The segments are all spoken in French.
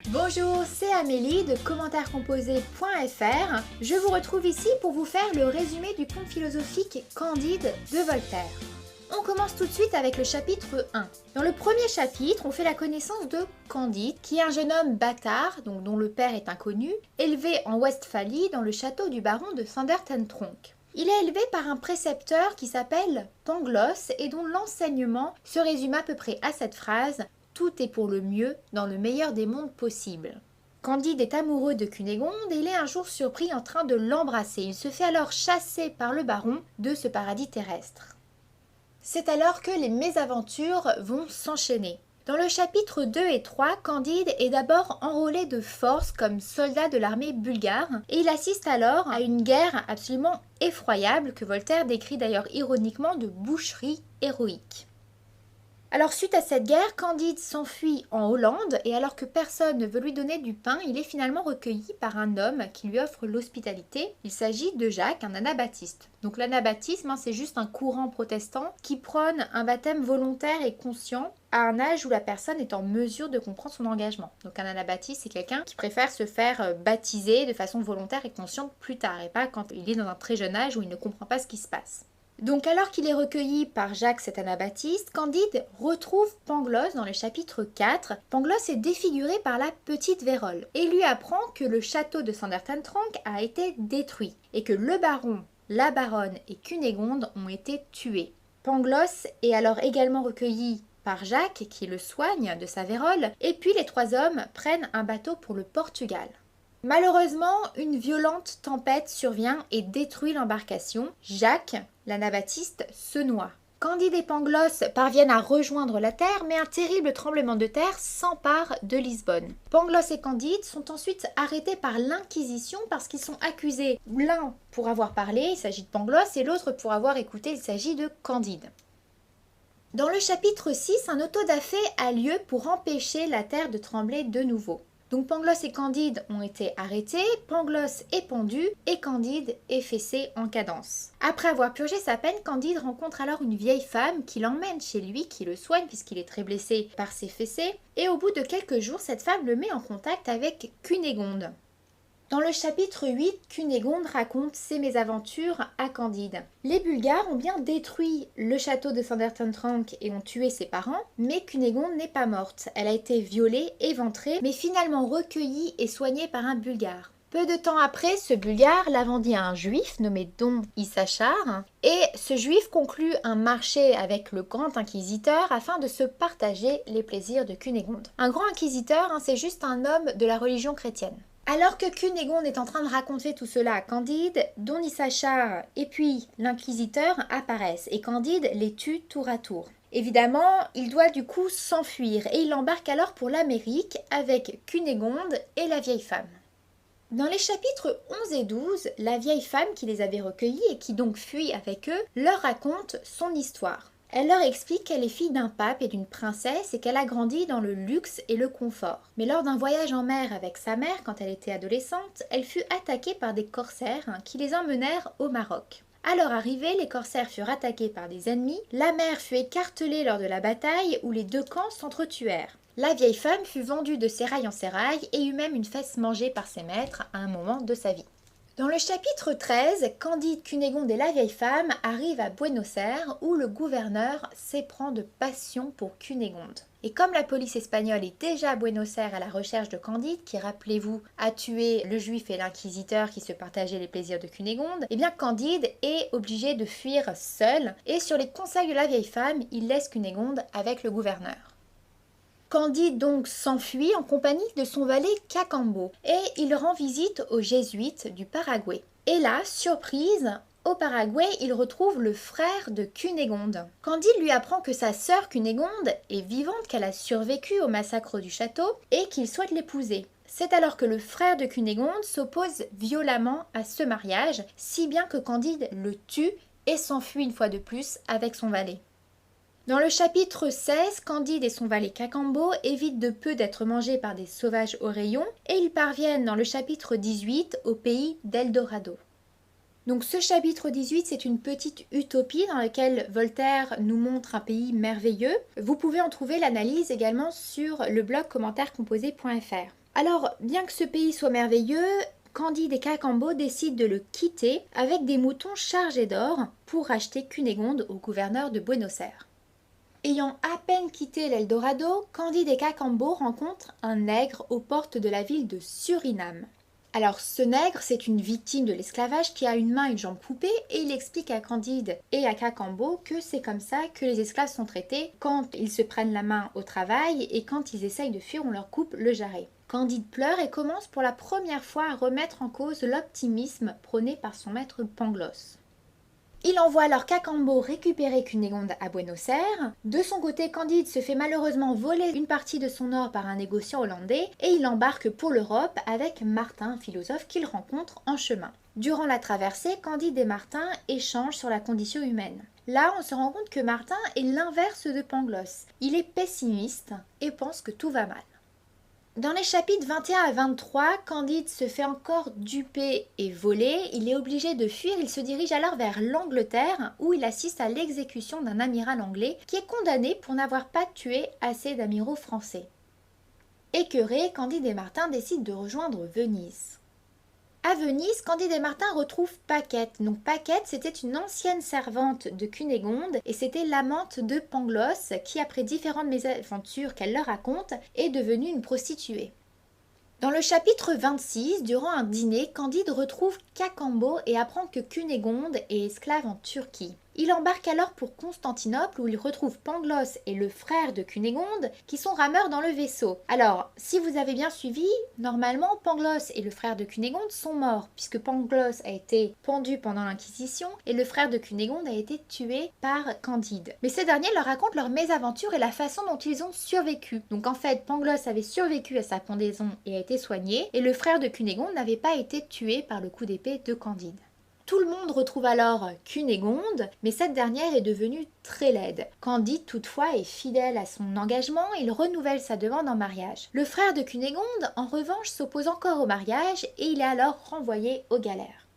Bonjour, c'est Amélie de commentairescomposés.fr. Je vous retrouve ici pour vous faire le résumé du conte philosophique Candide de Voltaire. On commence tout de suite avec le chapitre 1. Dans le premier chapitre, on fait la connaissance de Candide, qui est un jeune homme bâtard, donc dont le père est inconnu, élevé en Westphalie dans le château du baron de Sandertentronckh. Il est élevé par un précepteur qui s'appelle Pangloss et dont l'enseignement se résume à peu près à cette phrase: tout est pour le mieux dans le meilleur des mondes possibles. Candide est amoureux de Cunégonde et il est un jour surpris en train de l'embrasser. Il se fait alors chasser par le baron de ce paradis terrestre. C'est alors que les mésaventures vont s'enchaîner. Dans le chapitre 2 et 3, Candide est d'abord enrôlé de force comme soldat de l'armée bulgare et il assiste alors à une guerre absolument effroyable que Voltaire décrit d'ailleurs ironiquement de boucherie héroïque. Alors suite à cette guerre, Candide s'enfuit en Hollande et alors que personne ne veut lui donner du pain, il est finalement recueilli par un homme qui lui offre l'hospitalité. Il s'agit de Jacques, un anabaptiste. Donc l'anabaptisme, c'est juste un courant protestant qui prône un baptême volontaire et conscient à un âge où la personne est en mesure de comprendre son engagement. Donc un anabaptiste, c'est quelqu'un qui préfère se faire baptiser de façon volontaire et consciente plus tard et pas quand il est dans un très jeune âge où il ne comprend pas ce qui se passe. Donc alors qu'il est recueilli par Jacques cet anabaptiste, Candide retrouve Pangloss dans le chapitre 4. Pangloss est défiguré par la petite vérole et lui apprend que le château de Sandertentronckh a été détruit et que le baron, la baronne et Cunégonde ont été tués. Pangloss est alors également recueilli par Jacques qui le soigne de sa vérole et puis les trois hommes prennent un bateau pour le Portugal. Malheureusement, une violente tempête survient et détruit l'embarcation. Jacques, l'anabaptiste, se noie. Candide et Pangloss parviennent à rejoindre la terre, mais un terrible tremblement de terre s'empare de Lisbonne. Pangloss et Candide sont ensuite arrêtés par l'Inquisition parce qu'ils sont accusés, l'un pour avoir parlé, il s'agit de Pangloss, et l'autre pour avoir écouté, il s'agit de Candide. Dans le chapitre 6, un auto-da-fé a lieu pour empêcher la terre de trembler de nouveau. Donc Pangloss et Candide ont été arrêtés, Pangloss est pendu et Candide est fessé en cadence. Après avoir purgé sa peine, Candide rencontre alors une vieille femme qui l'emmène chez lui, qui le soigne puisqu'il est très blessé par ses fessées. Et au bout de quelques jours, cette femme le met en contact avec Cunégonde. Dans le chapitre 8, Cunégonde raconte ses mésaventures à Candide. Les Bulgares ont bien détruit le château de Sandertentronckh et ont tué ses parents, mais Cunégonde n'est pas morte. Elle a été violée, éventrée, mais finalement recueillie et soignée par un Bulgare. Peu de temps après, ce Bulgare la vendit à un juif nommé Don Issachar, et ce juif conclut un marché avec le grand inquisiteur afin de se partager les plaisirs de Cunégonde. Un grand inquisiteur, c'est juste un homme de la religion chrétienne. Alors que Cunégonde est en train de raconter tout cela à Candide, Don Issachar et puis l'inquisiteur apparaissent et Candide les tue tour à tour. Évidemment, il doit du coup s'enfuir et il embarque alors pour l'Amérique avec Cunégonde et la vieille femme. Dans les chapitres 11 et 12, la vieille femme qui les avait recueillis et qui donc fuit avec eux leur raconte son histoire. Elle leur explique qu'elle est fille d'un pape et d'une princesse et qu'elle a grandi dans le luxe et le confort. Mais lors d'un voyage en mer avec sa mère quand elle était adolescente, elle fut attaquée par des corsaires qui les emmenèrent au Maroc. À leur arrivée, les corsaires furent attaqués par des ennemis, la mère fut écartelée lors de la bataille où les deux camps s'entretuèrent. La vieille femme fut vendue de sérail en sérail et eut même une fesse mangée par ses maîtres à un moment de sa vie. Dans le chapitre 13, Candide, Cunégonde et la vieille femme arrivent à Buenos Aires où le gouverneur s'éprend de passion pour Cunégonde. Et comme la police espagnole est déjà à Buenos Aires à la recherche de Candide, qui, rappelez-vous, a tué le juif et l'inquisiteur qui se partageaient les plaisirs de Cunégonde, eh bien Candide est obligé de fuir seul et sur les conseils de la vieille femme, il laisse Cunégonde avec le gouverneur. Candide donc s'enfuit en compagnie de son valet Cacambo et il rend visite aux jésuites du Paraguay. Et là, surprise, au Paraguay, il retrouve le frère de Cunégonde. Candide lui apprend que sa sœur Cunégonde est vivante, qu'elle a survécu au massacre du château et qu'il souhaite l'épouser. C'est alors que le frère de Cunégonde s'oppose violemment à ce mariage, si bien que Candide le tue et s'enfuit une fois de plus avec son valet. Dans le chapitre 16, Candide et son valet Cacambo évitent de peu d'être mangés par des sauvages oreillons et ils parviennent dans le chapitre 18 au pays d'Eldorado. Donc ce chapitre 18, c'est une petite utopie dans laquelle Voltaire nous montre un pays merveilleux. Vous pouvez en trouver l'analyse également sur le blog commentairescomposés.fr. Alors, bien que ce pays soit merveilleux, Candide et Cacambo décident de le quitter avec des moutons chargés d'or pour acheter Cunégonde au gouverneur de Buenos Aires. Ayant à peine quitté l'Eldorado, Candide et Cacambo rencontrent un nègre aux portes de la ville de Suriname. Alors ce nègre, c'est une victime de l'esclavage qui a une main et une jambe coupées et il explique à Candide et à Cacambo que c'est comme ça que les esclaves sont traités quand ils se prennent la main au travail et quand ils essayent de fuir, on leur coupe le jarret. Candide pleure et commence pour la première fois à remettre en cause l'optimisme prôné par son maître Pangloss. Il envoie alors Cacambo récupérer Cunégonde à Buenos Aires. De son côté, Candide se fait malheureusement voler une partie de son or par un négociant hollandais et il embarque pour l'Europe avec Martin, un philosophe qu'il rencontre en chemin. Durant la traversée, Candide et Martin échangent sur la condition humaine. Là, on se rend compte que Martin est l'inverse de Pangloss. Il est pessimiste et pense que tout va mal. Dans les chapitres 21 à 23, Candide se fait encore duper et voler. Il est obligé de fuir. Il se dirige alors vers l'Angleterre où il assiste à l'exécution d'un amiral anglais qui est condamné pour n'avoir pas tué assez d'amiraux français. Écœurés, Candide et Martin décident de rejoindre Venise. À Venise, Candide et Martin retrouvent Paquette. Donc Paquette, c'était une ancienne servante de Cunégonde et c'était l'amante de Pangloss qui, après différentes mésaventures qu'elle leur raconte, est devenue une prostituée. Dans le chapitre 26, durant un dîner, Candide retrouve Cacambo et apprend que Cunégonde est esclave en Turquie. Il embarque alors pour Constantinople où il retrouve Pangloss et le frère de Cunégonde qui sont rameurs dans le vaisseau. Alors, si vous avez bien suivi, normalement Pangloss et le frère de Cunégonde sont morts puisque Pangloss a été pendu pendant l'Inquisition et le frère de Cunégonde a été tué par Candide. Mais ces derniers leur racontent leur mésaventure et la façon dont ils ont survécu. Donc en fait, Pangloss avait survécu à sa pendaison et a été soigné et le frère de Cunégonde n'avait pas été tué par le coup d'épée de Candide. Tout le monde retrouve alors Cunégonde, mais cette dernière est devenue très laide. Candide, toutefois, est fidèle à son engagement et il renouvelle sa demande en mariage. Le frère de Cunégonde, en revanche, s'oppose encore au mariage et il est alors renvoyé aux galères.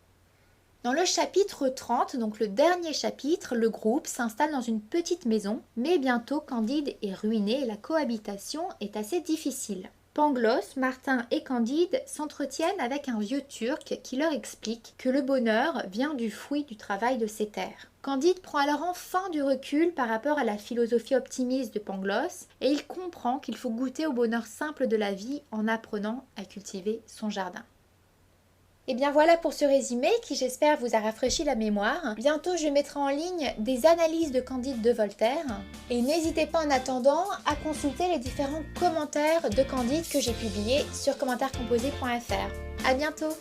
Dans le chapitre 30, donc le dernier chapitre, le groupe s'installe dans une petite maison, mais bientôt Candide est ruiné et la cohabitation est assez difficile. Pangloss, Martin et Candide s'entretiennent avec un vieux Turc qui leur explique que le bonheur vient du fruit du travail de ses terres. Candide prend alors enfin du recul par rapport à la philosophie optimiste de Pangloss et il comprend qu'il faut goûter au bonheur simple de la vie en apprenant à cultiver son jardin. Et bien voilà pour ce résumé qui j'espère vous a rafraîchi la mémoire. Bientôt je mettrai en ligne des analyses de Candide de Voltaire. Et n'hésitez pas en attendant à consulter les différents commentaires de Candide que j'ai publiés sur commentaires composés.fr. À bientôt!